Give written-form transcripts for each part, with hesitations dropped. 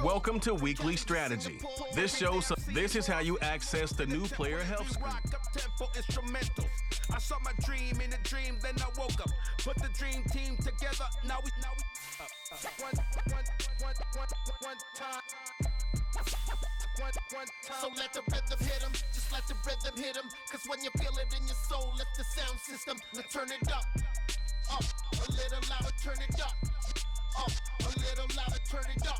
Welcome to Weekly Strategy. This is how you access the new player health screen. I saw my dream in a dream, then I woke up. Put the dream team together. Now we one time. So let the rhythm hit 'em, just let the rhythm hit 'em. Cause when you feel it in your soul, lift the sound system. Let's turn it up a little louder, turn it up a little louder, turn it up.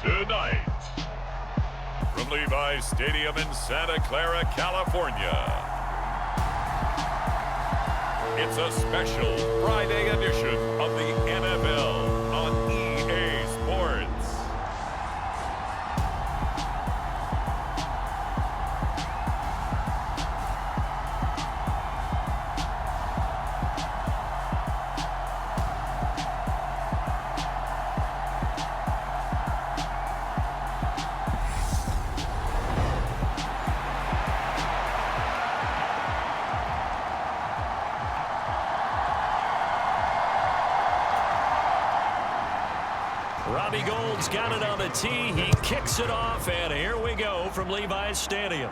Tonight, from Levi's Stadium in Santa Clara, California, it's a special Friday edition of the NFL on EA Sports. Robbie Gould's got it on the tee. He kicks it off, and here we go from Levi's Stadium.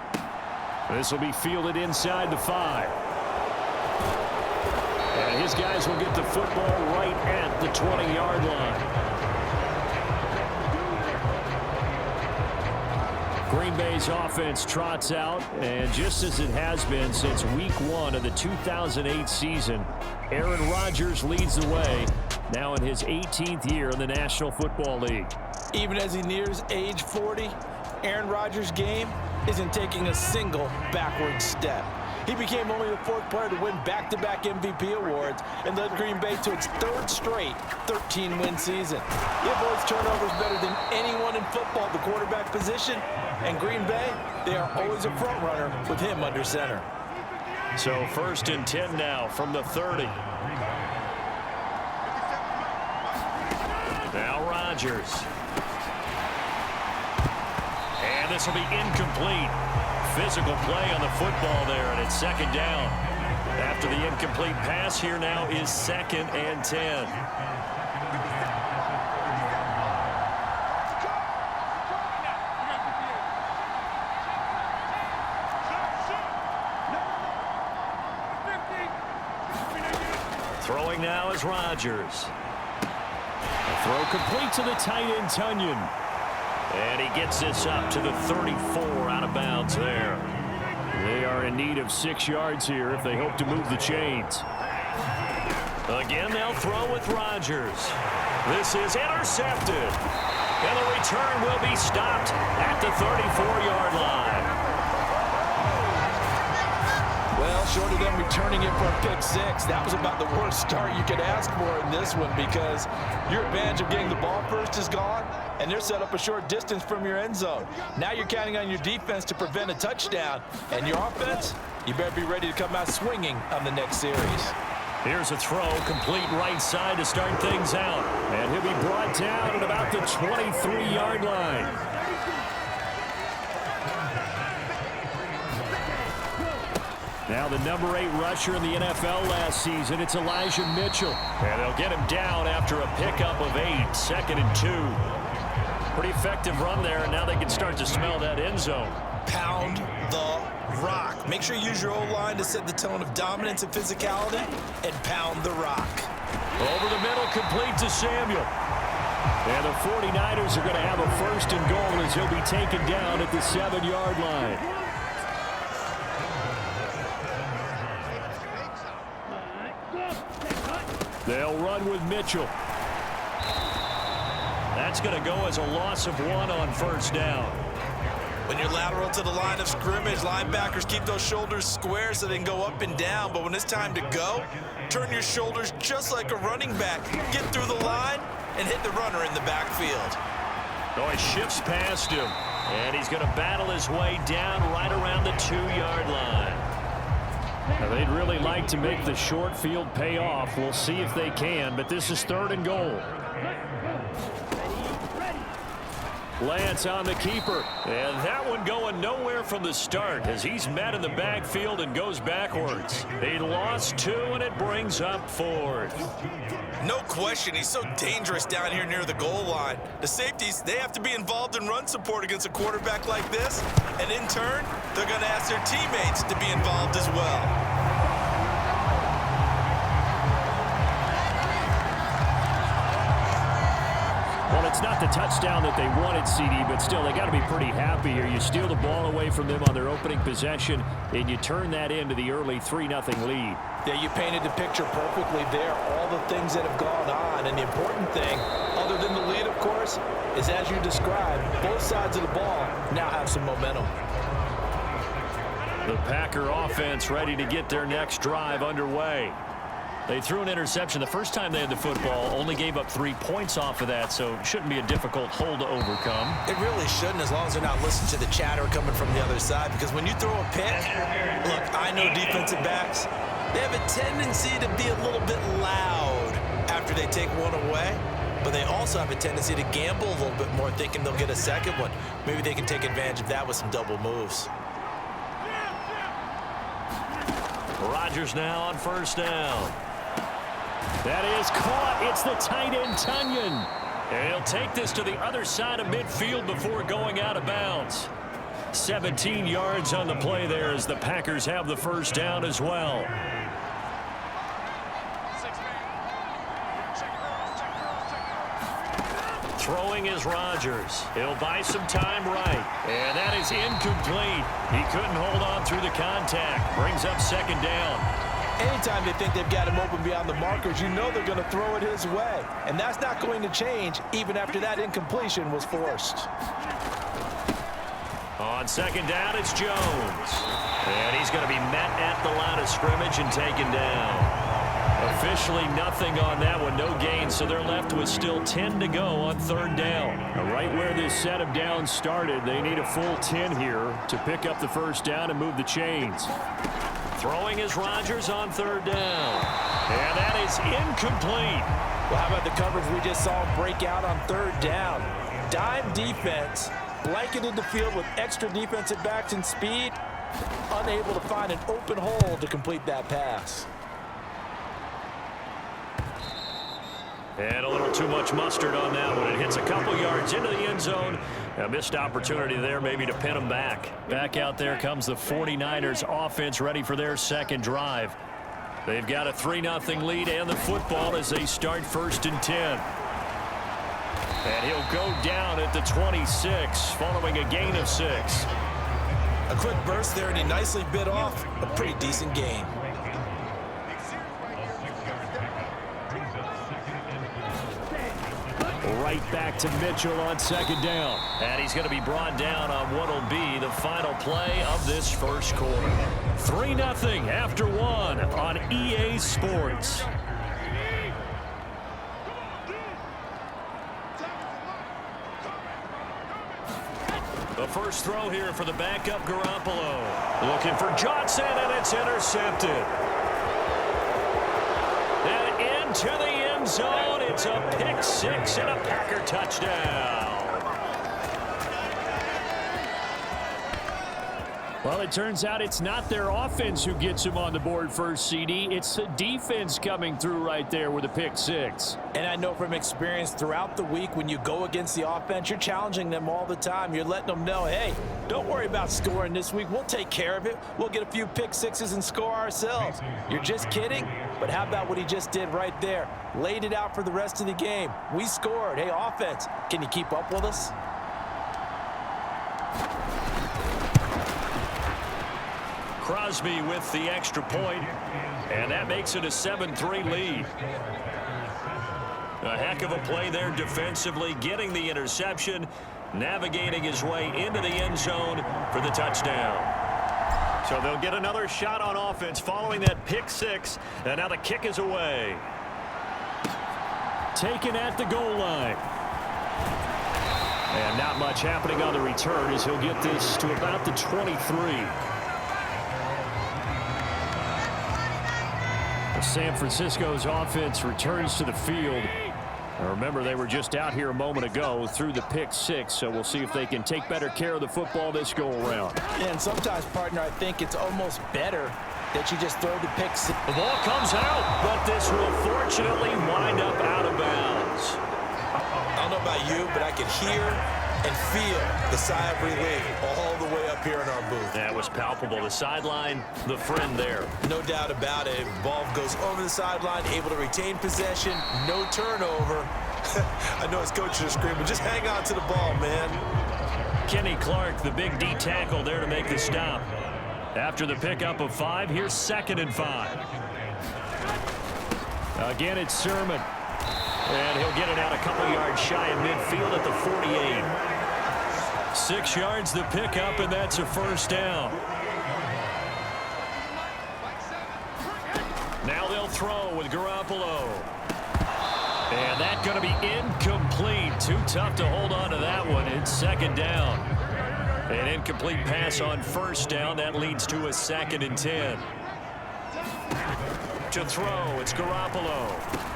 This will be fielded inside the 5. And his guys will get the football right at the 20-yard line. Green Bay's offense trots out, and just as it has been since week 1 of the 2008 season, Aaron Rodgers leads the way, now in his 18th year in the National Football League. Even as he nears age 40, Aaron Rodgers' game isn't taking a single backward step. He became only the 4th player to win back-to-back MVP awards and led Green Bay to its 3rd straight 13-win season. He avoids turnovers better than anyone in football at the quarterback position, and Green Bay, they are always a front runner with him under center. So 1st and 10 now from the 30. Now Rodgers. And this will be incomplete. Physical play on the football there, and it's 2nd down. After the incomplete pass, here now is 2nd and 10. Throwing now is Rodgers. Throw complete to the tight end, Tunyon. And he gets this up to the 34, out of bounds there. They are in need of 6 yards here if they hope to move the chains. Again, they'll throw with Rodgers. This is intercepted. And the return will be stopped at the 34-yard line. short of them returning it for a pick six. That was about the worst start you could ask for in this one because your advantage of getting the ball first is gone, and they're set up a short distance from your end zone. Now you're counting on your defense to prevent a touchdown, and your offense, you better be ready to come out swinging on the next series. Here's a throw, complete right side to start things out. And he'll be brought down at about the 23-yard line. Now the number 8 rusher in the NFL last season, it's Elijah Mitchell. And they'll get him down after a pickup of 8, 2nd and 2. Pretty effective run there, and now they can start to smell that end zone. Pound the rock. Make sure you use your O-line to set the tone of dominance and physicality, and pound the rock. Over the middle, complete to Samuel. And the 49ers are going to have a 1st and goal as he'll be taken down at the 7-yard line. They'll run with Mitchell. That's going to go as a loss of 1 on 1st down. When you're lateral to the line of scrimmage, linebackers keep those shoulders square so they can go up and down. But when it's time to go, turn your shoulders just like a running back. Get through the line and hit the runner in the backfield. Oh, he shifts past him. And he's going to battle his way down right around the 2-yard line. Now, they'd really like to make the short field pay off. We'll see if they can, but this is 3rd and goal. Lance on the keeper, and that one going nowhere from the start as he's met in the backfield and goes backwards. He lost 2, and it brings up 4th. No question, he's so dangerous down here near the goal line. The safeties, they have to be involved in run support against a quarterback like this, and in turn, they're going to ask their teammates to be involved as well. Well, it's not the touchdown that they wanted, CD, but still, they got to be pretty happy here. You steal the ball away from them on their opening possession, and you turn that into the early 3-0 lead. Yeah, you painted the picture perfectly there, all the things that have gone on. And the important thing, other than the lead, of course, is as you described, both sides of the ball now have some momentum. The Packer offense ready to get their next drive underway. They threw an interception the first time they had the football, only gave up 3 points off of that, so it shouldn't be a difficult hole to overcome. It really shouldn't, as long as they're not listening to the chatter coming from the other side, because when you throw a pick, look, I know defensive backs, they have a tendency to be a little bit loud after they take one away, but they also have a tendency to gamble a little bit more, thinking they'll get a second one. Maybe they can take advantage of that with some double moves. Rodgers now on 1st down. That is caught. It's the tight end, Tunyon. And he'll take this to the other side of midfield before going out of bounds. 17 yards on the play there as the Packers have the 1st down as well. Throwing is Rodgers. He'll buy some time right. And that is incomplete. He couldn't hold on through the contact. Brings up 2nd down. Anytime they think they've got him open beyond the markers, you know they're going to throw it his way. And that's not going to change even after that incompletion was forced. On 2nd down, it's Jones. And he's going to be met at the line of scrimmage and taken down. Officially nothing on that one, no gain, so they're left with still 10 to go on 3rd down. Now, right where this set of downs started, they need a full 10 here to pick up the 1st down and move the chains. Throwing is Rodgers on 3rd down. And that is incomplete. Well, how about the coverage we just saw him break out on 3rd down? Dime defense, blanketed the field with extra defensive backs and speed, unable to find an open hole to complete that pass. And a little too much mustard on that one. It hits a couple yards into the end zone. A missed opportunity there maybe to pin them back. Back out there comes the 49ers offense ready for their 2nd drive. They've got a 3-0 lead and the football as they start 1st and 10. And he'll go down at the 26 following a gain of 6. A quick burst there, and he nicely bit off a pretty decent gain. Right back to Mitchell on 2nd down. And he's going to be brought down on what will be the the final play of this first quarter. 3-0 after 1 on EA Sports. The first throw here for the backup Garoppolo. Looking for Johnson, and it's intercepted. And into the end zone. It's a pick six and a Packer touchdown. Well, it turns out it's not their offense who gets him on the board first, CD. It's the defense coming through right there with a pick six. And I know from experience throughout the week, when you go against the offense, you're challenging them all the time. You're letting them know, hey, don't worry about scoring this week. We'll take care of it. We'll get a few pick sixes and score ourselves. You're just kidding? But how about what he just did right there? Laid it out for the rest of the game. We scored. Hey, offense, can you keep up with us? Crosby with the extra point, and that makes it a 7-3 lead. A heck of a play there defensively, getting the interception, navigating his way into the end zone for the touchdown. So they'll get another shot on offense following that pick six, and now the kick is away. Taken at the goal line. And not much happening on the return as he'll get this to about the 23. San Francisco's offense returns to the field. Now remember, they were just out here a moment ago through the pick six, so we'll see if they can take better care of the football this go-around. Yeah, and sometimes, partner, I think it's almost better that you just throw the pick six. The ball comes out, but this will fortunately wind up out of bounds. I don't know about you, but I can hear and feel the sigh of relief all the way up here in our booth. That was palpable. The sideline, the friend there. No doubt about it. Ball goes over the sideline, able to retain possession, no turnover. I know his coaches are screaming, just hang on to the ball, man. Kenny Clark, the big D tackle there to make the stop. After the pickup of 5, here's 2nd and 5. Again, it's Sermon. And he'll get it out a couple yards shy of midfield at the 48. 6 yards the pickup, and that's a first down. Now they'll throw with Garoppolo. And that's going to be incomplete. Too tough to hold on to that one. It's 2nd down. An incomplete pass on 1st down. That leads to a 2nd and 10. To throw, it's Garoppolo.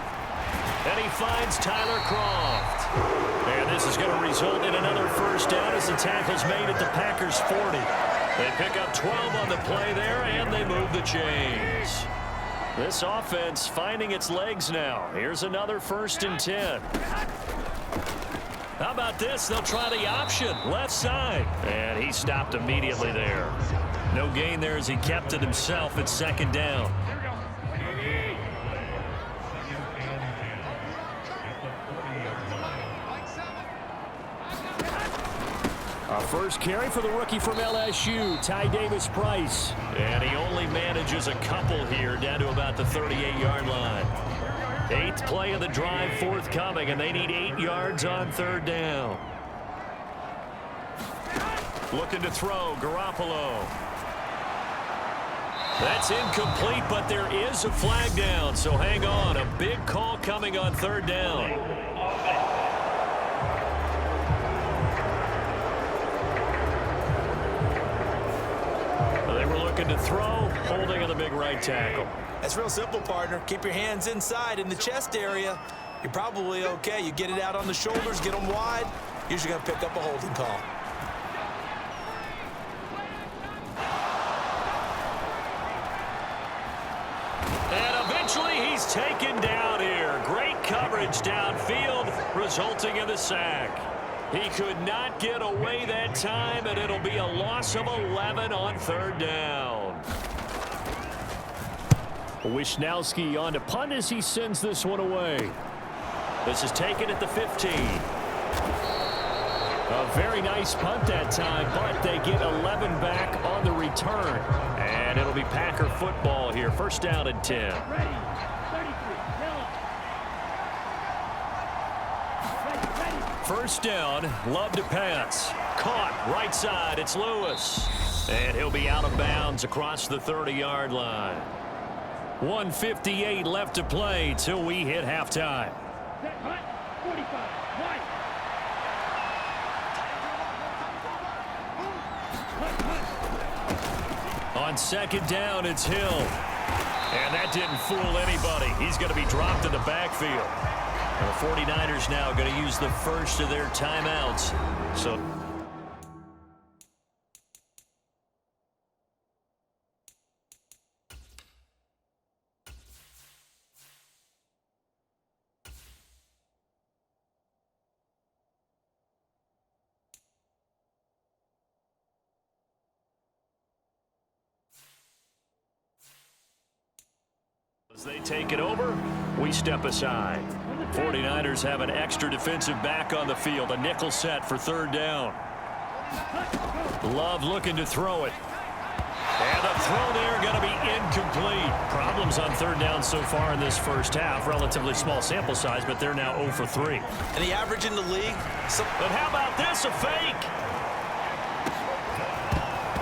And he finds Tyler Croft. And this is going to result in another first down as the tackle's made at the Packers' 40. They pick up 12 on the play there, and they move the chains. This offense finding its legs now. Here's another 1st and 10. How about this? They'll try the option, left side. And he stopped immediately there. No gain there as he kept it himself at 2nd down. First carry for the rookie from LSU, Ty Davis-Price. And he only manages a couple here down to about the 38-yard line. 8th play of the drive forthcoming, and they need 8 yards on 3rd down. Looking to throw, Garoppolo. That's incomplete, but there is a flag down, so hang on. A big call coming on 3rd down. Looking to throw, holding on the big right tackle. That's real simple, partner. Keep your hands inside in the chest area. You're probably okay. You get it out on the shoulders, get them wide. Usually going to pick up a holding call. And eventually he's taken down here. Great coverage downfield, resulting in the sack. He could not get away that time, and it'll be a loss of 11 on 3rd down. Wisnowski on to punt as he sends this one away. This is taken at the 15. A very nice punt that time, but they get 11 back on the return. And it'll be Packer football here. 1st down and 10. First down, Love to pass. caught. Right side, it's Lewis. And he'll be out of bounds across the 30-yard line. 1:58 left to play till we hit halftime. On second down, it's Hill. And that didn't fool anybody. He's going to be dropped in the backfield. And the 49ers now going to use the first of their timeouts. So as they take it over, we step aside. 49ers have an extra defensive back on the field. A nickel set for third down. Love looking to throw it. And the throw there going to be incomplete. Problems on third down so far in this first half. Relatively small sample size, but they're now 0 for 3. And the average in the league. But how about this? A fake.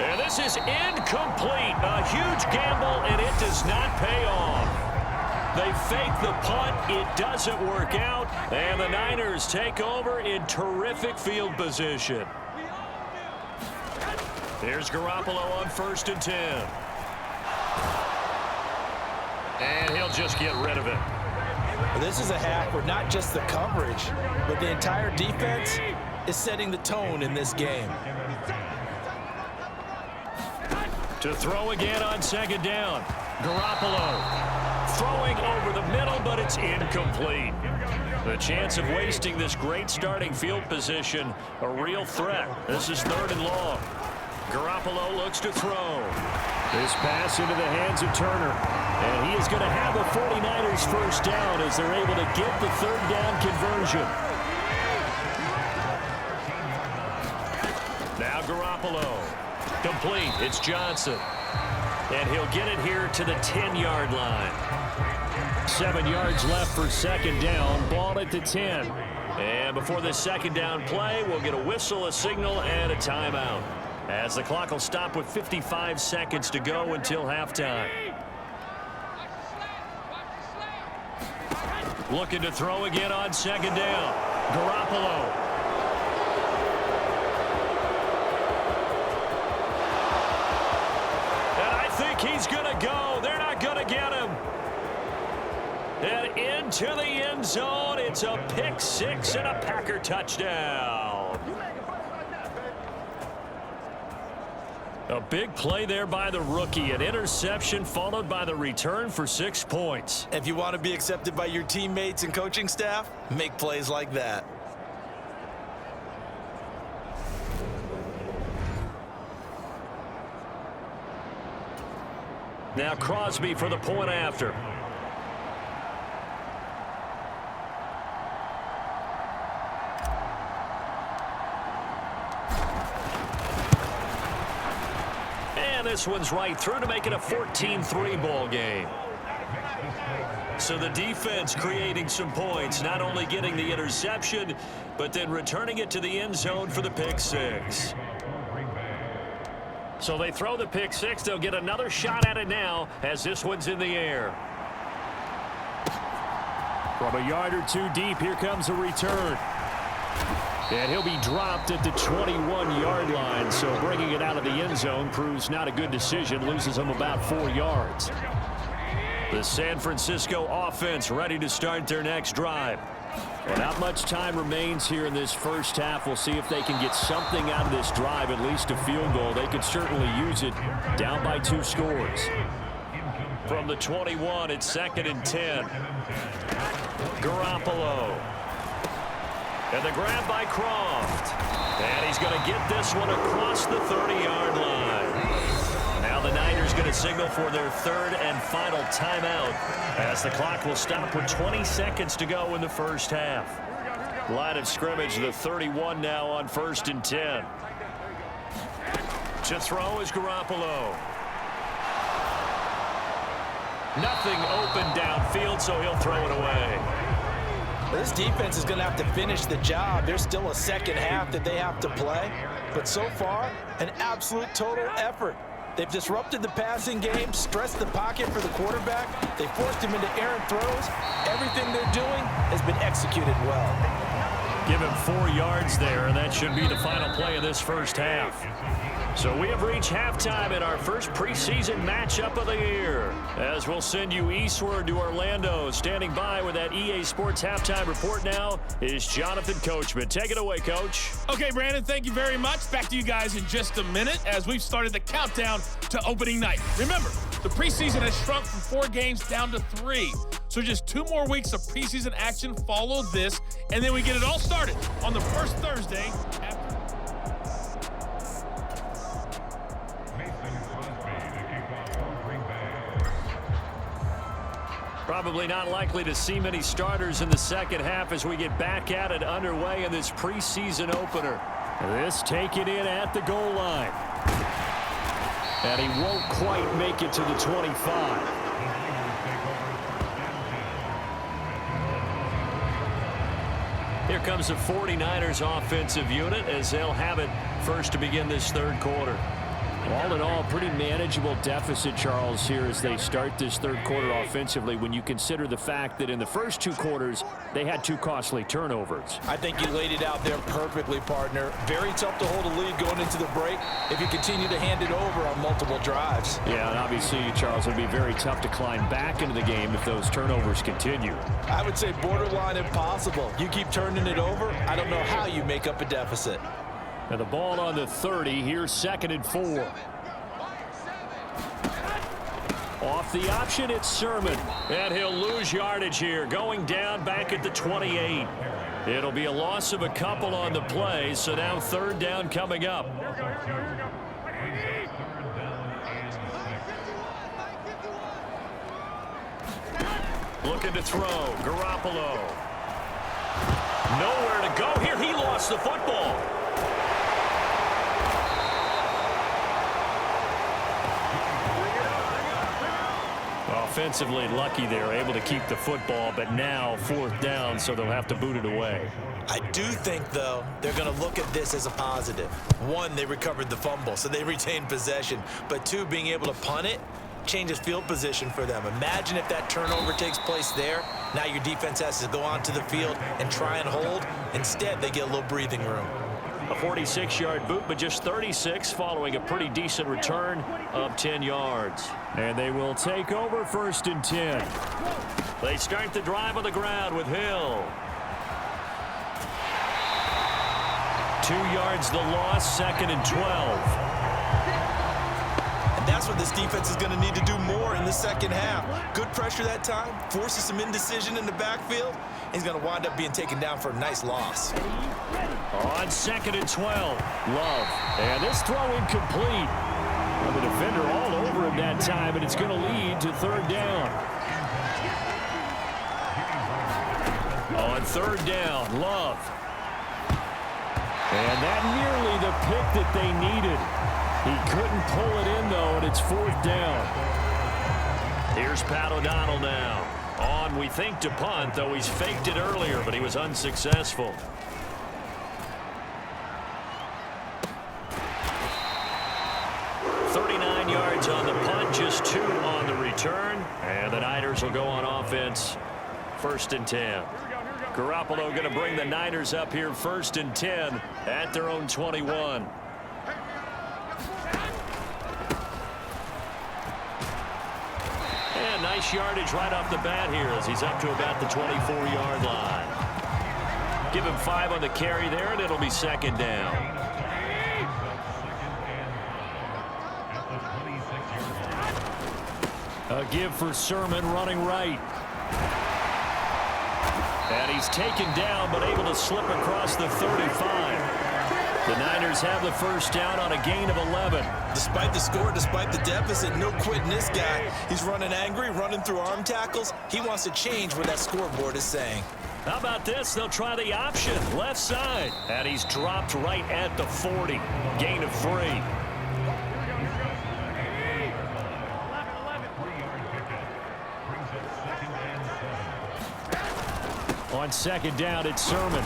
And this is incomplete. A huge gamble, and it does not pay off. They fake the punt. It doesn't work out. And the Niners take over in terrific field position. Here's Garoppolo on 1st and 10. And he'll just get rid of it. This is a half where not just the coverage, but the entire defense is setting the tone in this game. To throw again on second down. Garoppolo throwing over the middle, but it's incomplete. The chance of wasting this great starting field position, a real threat. This is 3rd and long. Garoppolo looks to throw. This pass into the hands of Turner. And he is going to have the 49ers first down as they're able to get the 3rd down conversion. Now Garoppolo. Complete. It's Johnson. And he'll get it here to the 10-yard line. 7 yards left for second down. Ball at the 10. And before this second down play, we'll get a whistle, a signal, and a timeout. As the clock will stop with 55 seconds to go until halftime. Looking to throw again on second down. Garoppolo. He's going to go. They're not going to get him. And into the end zone. It's a pick six and a Packer touchdown. A big play there by the rookie. An interception followed by the return for 6 points. If you want to be accepted by your teammates and coaching staff, make plays like that. Now Crosby for the point after. And this one's right through to make it a 14-3 ball game. So the defense creating some points, not only getting the interception, but then returning it to the end zone for the pick six. So they throw the pick six. They'll get another shot at it now as this one's in the air. From a yard or two deep, here comes a return. And he'll be dropped at the 21-yard line. So bringing it out of the end zone proves not a good decision. Loses him about 4 yards. The San Francisco offense ready to start their next drive. Well, not much time remains here in this first half. We'll see if they can get something out of this drive, at least a field goal. They could certainly use it down by 2 scores. From the 21, it's 2nd and 10. Garoppolo. And the grab by Croft. And he's going to get this one across the 30-yard line. Now the Niners going to signal for their 3rd and final timeout as the clock will stop with 20 seconds to go in the first half. Line of scrimmage, the 31 now on 1st and 10. To throw is Garoppolo. Nothing open downfield, so he'll throw it away. This defense is going to have to finish the job. There's still a second half that they have to play. But so far, an absolute total effort. They've disrupted the passing game, stressed the pocket for the quarterback. They forced him into errant throws. Everything they're doing has been executed well. Give him 4 yards there, and that should be the final play of this first half. So we have reached halftime in our first preseason matchup of the year. As we'll send you eastward to Orlando. Standing by with that EA Sports halftime report now is Jonathan Coachman. Take it away, Coach. Okay, Brandon, thank you very much. Back to you guys in just a minute as we've started the countdown to opening night. Remember, the preseason has shrunk from 4 games down to 3. So just 2 more weeks of preseason action follow this, and then we get it all started on the first Thursday after. Probably not likely to see many starters in the second half as we get back at it underway in this preseason opener. This taken in at the goal line. And he won't quite make it to the 25. Here comes the 49ers offensive unit as they'll have it first to begin this third quarter. All in all, pretty manageable deficit, Charles, here as they start this third quarter offensively when you consider the fact that in the first 2 quarters, they had 2 costly turnovers. I think you laid it out there perfectly, partner. Very tough to hold a lead going into the break if you continue to hand it over on multiple drives. Yeah, and obviously, Charles, it would be very tough to climb back into the game if those turnovers continue. I would say borderline impossible. You keep turning it over, I don't know how you make up a deficit. And the ball on the 30. Here's 2nd and 4. Off the option, it's Sermon. And he'll lose yardage here, going down back at the 28. It'll be a loss of a couple on the play, so now 3rd down coming up. Looking to throw. Garoppolo. Nowhere to go here. He lost the football. Offensively lucky they're able to keep the football, but now 4th down, so they'll have to boot it away. I do think, though, they're going to look at this as a positive. 1, they recovered the fumble, so they retained possession. But 2, being able to punt it changes field position for them. Imagine if that turnover takes place there. Now your defense has to go onto the field and try and hold. Instead, they get a little breathing room. A 46-yard boot, but just 36 following a pretty decent return of 10 yards. And they will take over 1st and 10. They start the drive on the ground with Hill. 2 yards the loss, 2nd and 12. And that's what this defense is going to need to do more in the second half. Good pressure that time, forces some indecision in the backfield. He's going to wind up being taken down for a nice loss. On 2nd and 12, Love. And this throw incomplete. The defender all over him that time, and it's going to lead to 3rd down. On 3rd down, Love. And that nearly the pick that they needed. He couldn't pull it in, though, and it's 4th down. Here's Pat O'Donnell now. On, we think, to punt, though he's faked it earlier, but he was unsuccessful. Yards on the punt, just 2 on the return, and the Niners will go on offense 1st and 10. Garoppolo going to bring the Niners up here 1st and 10 at their own 21. And nice yardage right off the bat here as he's up to about the 24-yard line. Give him 5 on the carry there, and it'll be 2nd down. A give for Sermon running right. And he's taken down but able to slip across the 35. The Niners have the 1st down on a gain of 11. Despite the score, despite the deficit, no quitting this guy. He's running angry, running through arm tackles. He wants to change what that scoreboard is saying. How about this? They'll try the option. Left side. And he's dropped right at the 40. Gain of 3. On second down, it's Sermon.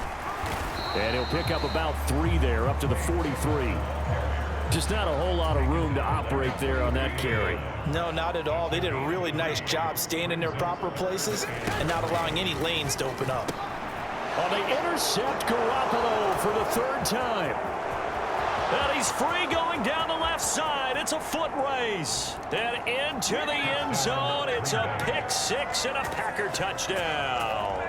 And he'll pick up about 3 there, up to the 43. Just not a whole lot of room to operate there on that carry. No, not at all. They did a really nice job staying in their proper places and not allowing any lanes to open up. Well, they intercept Garoppolo for the 3rd time. And he's free going down the left side. It's a foot race. And into the end zone. It's a pick 6 and a Packer touchdown.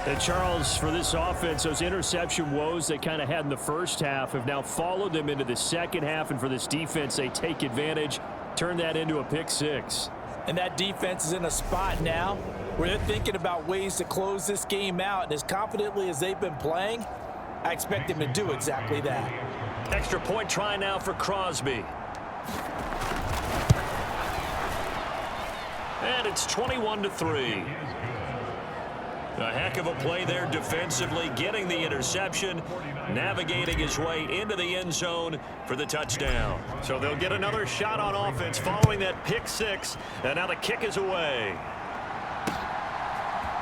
And Charles, for this offense, those interception woes they kind of had in the first half have now followed them into the second half. And for this defense, they take advantage, turn that into a pick 6. And that defense is in a spot now where they're thinking about ways to close this game out. And as confidently as they've been playing, I expect them to do exactly that. Extra point try now for Crosby. And it's 21-3. A heck of a play there defensively, getting the interception, navigating his way into the end zone for the touchdown. So they'll get another shot on offense following that pick 6, and now the kick is away.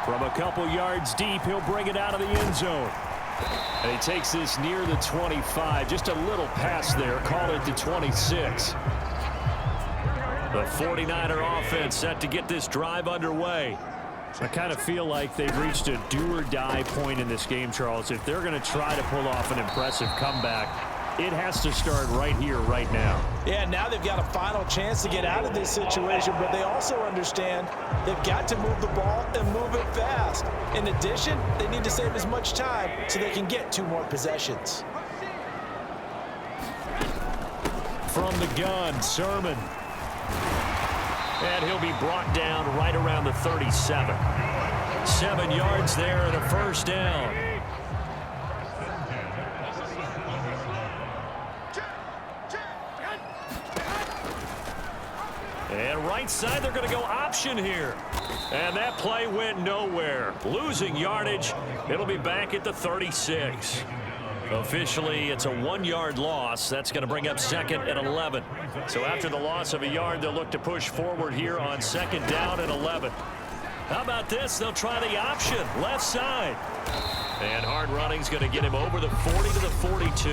From a couple yards deep, he'll bring it out of the end zone. And he takes this near the 25. Just a little pass there. Call it the 26. The 49er offense set to get this drive underway. I kind of feel like they've reached a do-or-die point in this game, Charles. If they're going to try to pull off an impressive comeback, it has to start right here, right now. Yeah, now they've got a final chance to get out of this situation, but they also understand they've got to move the ball and move it fast. In addition, they need to save as much time so they can get 2 more possessions. From the gun, Sermon. And he'll be brought down right around the 37. 7 yards there and a first down. And right side, they're going to go option here. And that play went nowhere. Losing yardage. It'll be back at the 36. Officially, it's a 1-yard loss. That's going to bring up 2nd and 11. So after the loss of a yard, they'll look to push forward here on 2nd down and 11. How about this? They'll try the option, left side. And hard running's going to get him over the 40 to the 42.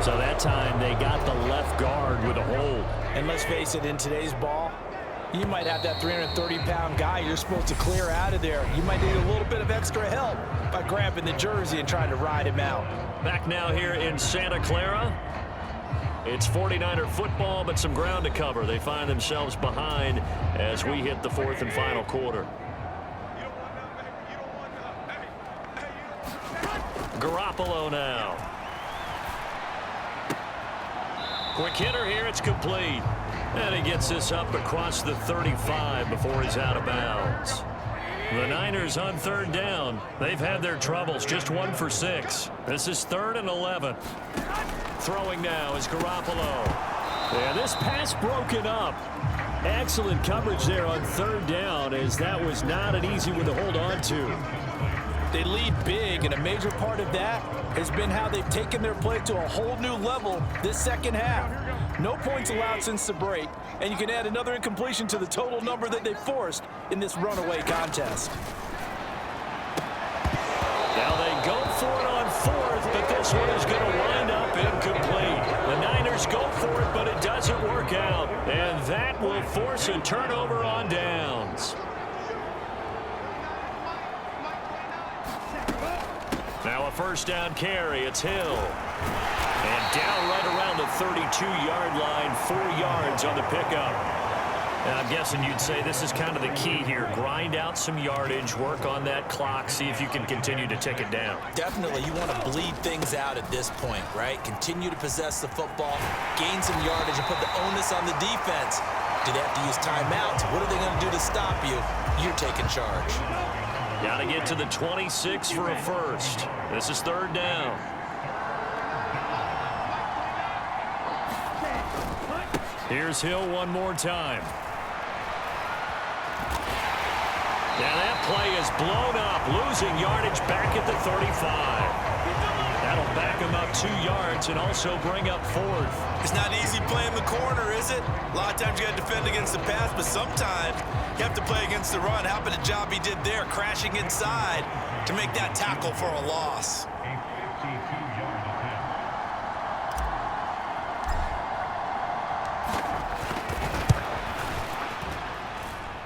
So that time, they got the left guard with a hold. And let's face it, in today's ball, you might have that 330-pound guy you're supposed to clear out of there. You might need a little bit of extra help by grabbing the jersey and trying to ride him out. Back now here in Santa Clara. It's 49er football, but some ground to cover. They find themselves behind as we hit the 4th and final quarter. Garoppolo now. Quick hitter here, it's complete. And he gets this up across the 35 before he's out of bounds. The Niners on 3rd down. They've had their troubles, just 1 for 6. This is 3rd and 11. Throwing now is Garoppolo. And this pass broken up. Excellent coverage there on 3rd down, as that was not an easy one to hold on to. They lead big, and a major part of that has been how they've taken their play to a whole new level this second half. No points allowed since the break, and you can add another incompletion to the total number that they forced in this runaway contest. Now they go for it on 4th, but this one is going to wind up incomplete. The Niners go for it, but it doesn't work out, and that will force a turnover on downs. Now a 1st down carry. It's Hill. And down right around the 32-yard line, 4 yards on the pickup. And I'm guessing you'd say this is kind of the key here. Grind out some yardage, work on that clock, see if you can continue to tick it down. Definitely, you want to bleed things out at this point, right? Continue to possess the football, gain some yardage, and put the onus on the defense. Do they have to use timeouts? What are they going to do to stop you? You're taking charge. Got to get to the 26 for a first. This is 3rd down. Here's Hill one more time. And that play is blown up, losing yardage back at the 35. That'll back him up 2 yards and also bring up 4th. It's not easy playing the corner, is it? A lot of times you got to defend against the pass, but sometimes you have to play against the run. How about the job he did there, crashing inside to make that tackle for a loss?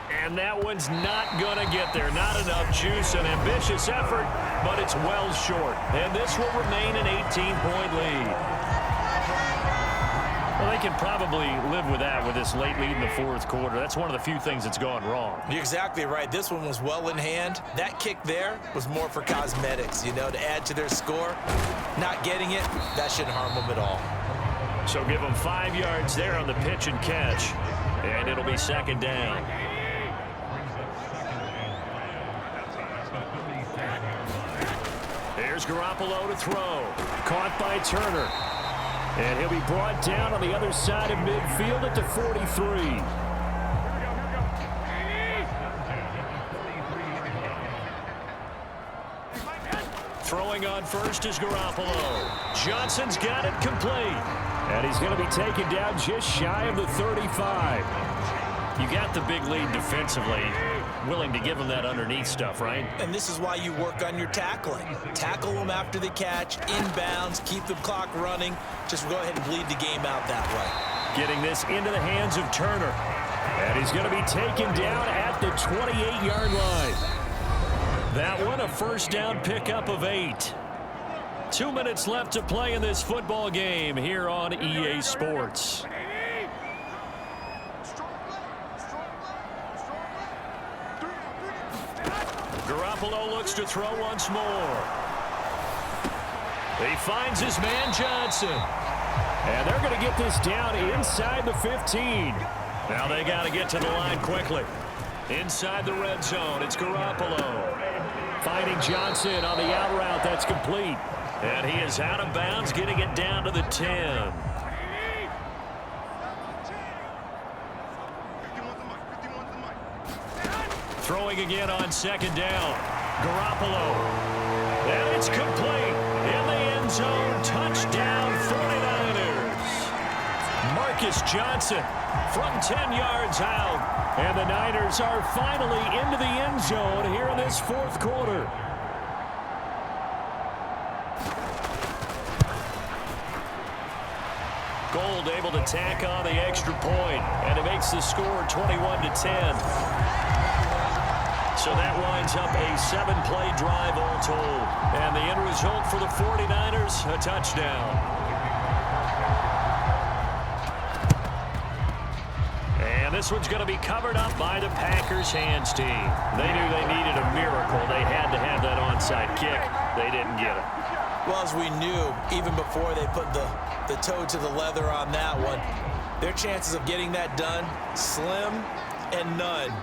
And that one's not going to get there. Not enough juice. An ambitious effort, but it's well short. And this will remain an 18-point lead. Well, they can probably live with that with this late lead in the 4th quarter. That's one of the few things that's gone wrong. You're exactly right. This one was well in hand. That kick there was more for cosmetics, you know, to add to their score. Not getting it, that shouldn't harm them at all. So give them 5 yards there on the pitch and catch. And it'll be 2nd down. Here's Garoppolo to throw. Caught by Turner. And he'll be brought down on the other side of midfield at the 43. Throwing on first is Garoppolo. Johnson's got it complete. And he's going to be taken down just shy of the 35. You got the big lead defensively. Willing to give them that underneath stuff, right? And this is why you work on your tackling. Tackle them after the catch, inbounds, keep the clock running. Just go ahead and bleed the game out that way. Getting this into the hands of Turner. And he's going to be taken down at the 28-yard line. That one, a first down pickup of 8. 2 minutes left to play in this football game here on EA Sports. Garoppolo looks to throw once more. He finds his man Johnson. And they're going to get this down inside the 15. Now they got to get to the line quickly. Inside the red zone, it's Garoppolo. Finding Johnson on the out route, that's complete. And he is out of bounds, getting it down to the 10. Throwing again on 2nd down. Garoppolo. And it's complete. In the end zone. Touchdown 49ers. Marcus Johnson from 10 yards out. And the Niners are finally into the end zone here in this 4th quarter. Gold able to tack on the extra point. And it makes the score 21-10. So that winds up a 7-play drive all told. And the end result for the 49ers, a touchdown. And this one's going to be covered up by the Packers hands team. They knew they needed a miracle. They had to have that onside kick. They didn't get it. Well, as we knew, even before they put the toe to the leather on that one, their chances of getting that done, slim and none.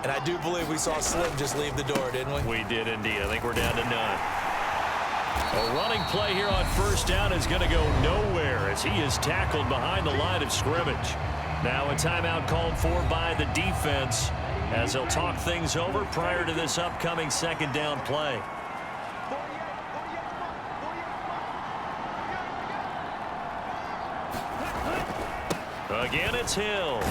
And I do believe we saw Slim just leave the door, didn't we? We did indeed. I think we're down to none. A running play here on first down is going to go nowhere as he is tackled behind the line of scrimmage. Now a timeout called for by the defense as they'll talk things over prior to this upcoming 2nd down play. Again, it's Hill.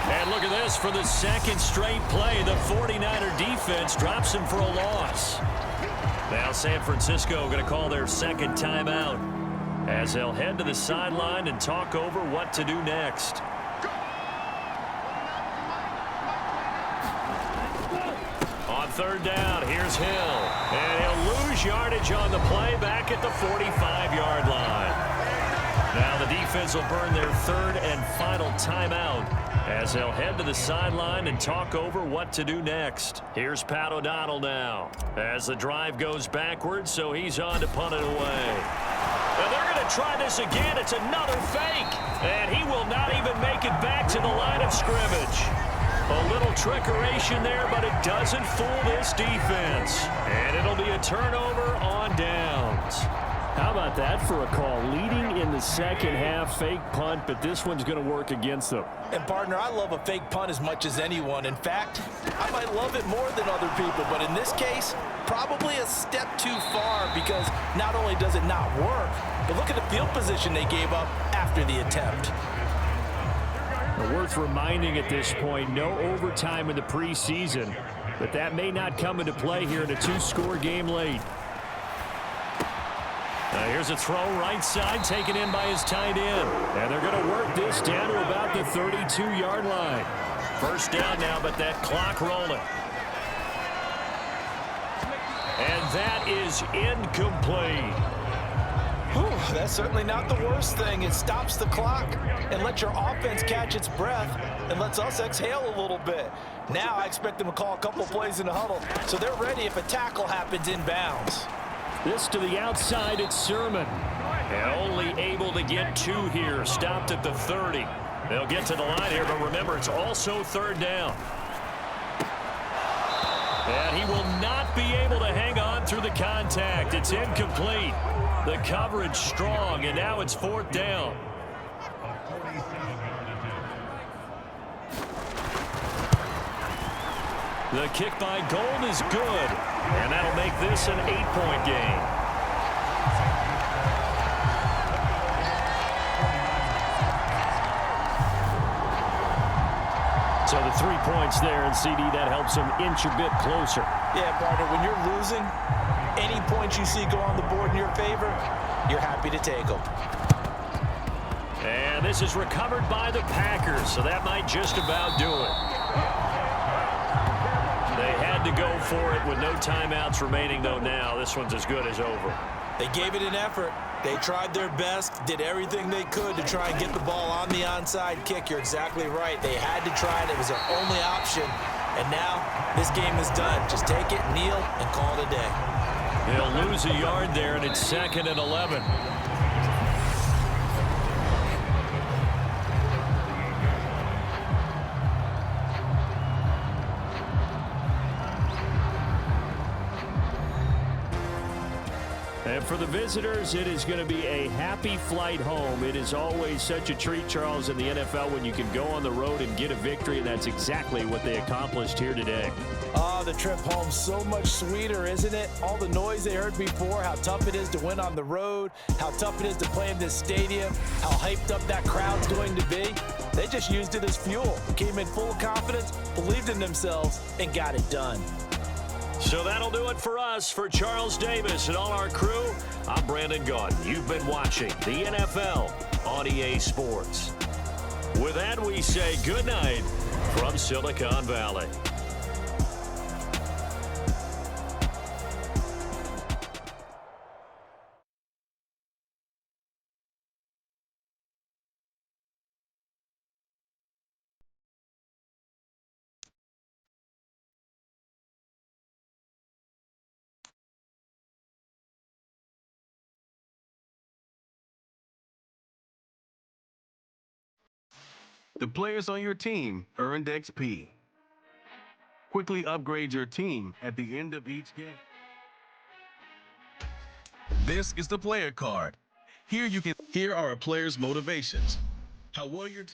And look at this, for the 2nd straight play, the 49er defense drops him for a loss. Now San Francisco going to call their 2nd timeout as they'll head to the sideline and talk over what to do next. On 3rd down, here's Hill. And he'll lose yardage on the play back at the 45-yard line. Now the defense will burn their 3rd and final timeout as they'll head to the sideline and talk over what to do next. Here's Pat O'Donnell now as the drive goes backwards, so he's on to punt it away. And they're going to try this again. It's another fake. And he will not even make it back to the line of scrimmage. A little trickeration there, but it doesn't fool this defense. And it'll be a turnover on downs. How about that for a call? Leading in the second half, fake punt, but this one's going to work against them. And, partner, I love a fake punt as much as anyone. In fact, I might love it more than other people, but in this case, probably a step too far because not only does it not work, but look at the field position they gave up after the attempt. Worth reminding at this point, no overtime in the preseason, but that may not come into play here in a two-score game late. Here's a throw right side taken in by his tight end. And they're going to work this down to about the 32-yard line. First down now, but that clock rolling. And that is incomplete. Whew, that's certainly not the worst thing. It stops the clock and lets your offense catch its breath and lets us exhale a little bit. Now I expect them to call a couple plays in the huddle so they're ready if a tackle happens inbounds. This to the outside, it's Sermon. And only able to get two here, stopped at the 30. They'll get to the line here, but remember, it's also third down. And he will not be able to hang on through the contact. It's incomplete. The coverage strong, and now it's fourth down. The kick by Gold is good, and that'll make this an 8-point game. So the 3 points there, and CD, that helps them inch a bit closer. Yeah, partner, when you're losing, any points you see go on the board in your favor, you're happy to take them. And this is recovered by the Packers, so that might just about do it. They had to go for it with no timeouts remaining, though. Now this one's as good as over. They gave it an effort. They tried their best, did everything they could to try and get the ball on the onside kick. You're exactly right. They had to try it. It was their only option. And now this game is done. Just take it, kneel, and call it a day. They'll lose a yard there, and it's 2nd and 11. And for the visitors, it is going to be a happy flight home. It is always such a treat, Charles, in the NFL when you can go on the road and get a victory, and that's exactly what they accomplished here today. Oh, the trip home so much sweeter, isn't it? All the noise they heard before, how tough it is to win on the road, how tough it is to play in this stadium, how hyped up that crowd's going to be. They just used it as fuel, came in full of confidence, believed in themselves, and got it done. So that'll do it for us. For Charles Davis and all our crew, I'm Brandon Gaudin. You've been watching the NFL on EA Sports. With that, we say good night from Silicon Valley. The players on your team earned XP. Quickly upgrade your team at the end of each game. This is the player card. Here are a player's motivations. How well your